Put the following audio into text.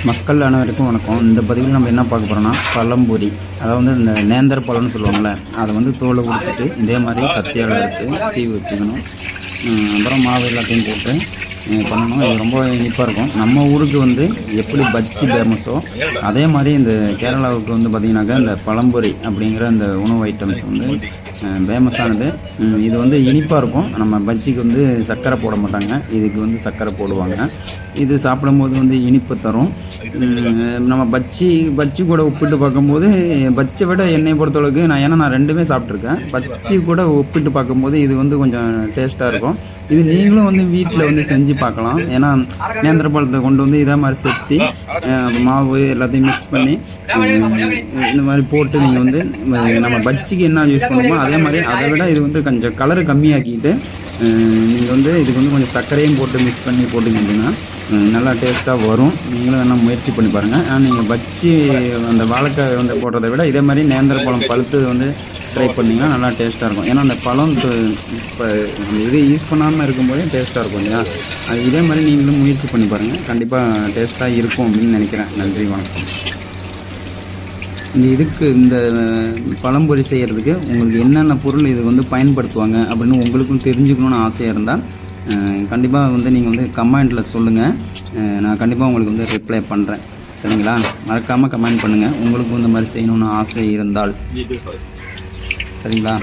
மக்கள் அனைவருக்கும் வணக்கம். இந்த பதிவில் நம்ம என்ன பார்க்க போகிறோம்னா பழம்பொரி, அதாவது இந்த நேந்திர பழம்னு சொல்லுவாங்கள்ல, அதை வந்து தோலை உரிச்சிட்டு இதே மாதிரி கத்தியால் எடுத்து சீவி வச்சுக்கணும். அப்புறம் மாவு எல்லாத்தையும் போட்டு பண்ணணும். இது ரொம்ப இனிப்பாக இருக்கும். நம்ம ஊருக்கு வந்து எப்படி பஜ்ஜி ஃபேமஸோ அதே மாதிரி இந்த கேரளாவுக்கு வந்து பார்த்திங்கனாக்கா இந்த பழம்பொரி அப்படிங்கிற இந்த உணவு ஐட்டம்ஸ் வந்து ஃபேமஸானது. இது வந்து இனிப்பாக இருக்கும். நம்ம பஜ்ஜிக்கு வந்து சர்க்கரை போட மாட்டாங்க, இதுக்கு வந்து சர்க்கரை போடுவாங்க. இது சாப்பிடும்போது வந்து இனிப்பு தரும். நம்ம பஜ்ஜி கூட ஒப்பிட்டு பார்க்கும்போது பஜ்ஜியை விட என்னை பொறுத்தளவுக்கு நான் ரெண்டுமே சாப்பிட்ருக்கேன். பஜ்ஜி கூட ஒப்பிட்டு பார்க்கும்போது இது வந்து கொஞ்சம் டேஸ்ட்டாக இருக்கும். இது நீங்களும் வந்து வீட்டில் வந்து செஞ்சு பார்க்கலாம். ஏன்னா நேந்திர பழத்தை கொண்டு வந்து இதே மாதிரி செத்தி மாவு எல்லாத்தையும் மிக்ஸ் பண்ணி இந்த மாதிரி போட்டு நீங்கள் வந்து நம்ம பஜ்ஜிக்கு என்ன யூஸ் பண்ணுமோ அதே மாதிரி அதை விட இது வந்து கொஞ்சம் கலரு கம்மியாக்கிட்டு நீங்கள் வந்து இதுக்கு வந்து கொஞ்சம் சர்க்கரையும் போட்டு மிக்ஸ் பண்ணி போட்டுக்கிட்டிங்கன்னா நல்லா டேஸ்ட்டாக வரும். நீங்களும் வேணால் முயற்சி பண்ணி பாருங்கள். ஆனால் நீங்கள் பஜ்ஜி அந்த வாழைக்காய் வந்து போடுறதை விட இதே மாதிரி நேந்திர பழம் பழுத்து வந்து ட்ரை பண்ணிங்கன்னா நல்லா டேஸ்ட்டாக இருக்கும். ஏன்னா அந்த பழம் இப்போ இது யூஸ் பண்ணாமல் இருக்கும்போதே டேஸ்ட்டாக இருக்கும் இல்லையா? இதே மாதிரி நீங்களும் முயற்சி பண்ணி பாருங்கள், கண்டிப்பாக டேஸ்ட்டாக இருக்கும் அப்படின்னு நினைக்கிறேன். நன்றி, வணக்கம். இந்த பழம்பொரி செய்கிறதுக்கு உங்களுக்கு என்னென்ன பொருள் இது வந்து பயன்படுத்துவாங்க அப்படின்னு உங்களுக்கும் தெரிஞ்சுக்கணுன்னு ஆசையாக இருந்தால் கண்டிப்பாக வந்து நீங்கள் வந்து கமெண்ட்டில் சொல்லுங்கள். நான் கண்டிப்பாக உங்களுக்கு வந்து ரிப்ளை பண்ணுறேன். சரிங்களா? மறக்காமல் கமெண்ட் பண்ணுங்கள் உங்களுக்கு இந்த மாதிரி செய்யணுன்னு ஆசை இருந்தால். சரிங்களா?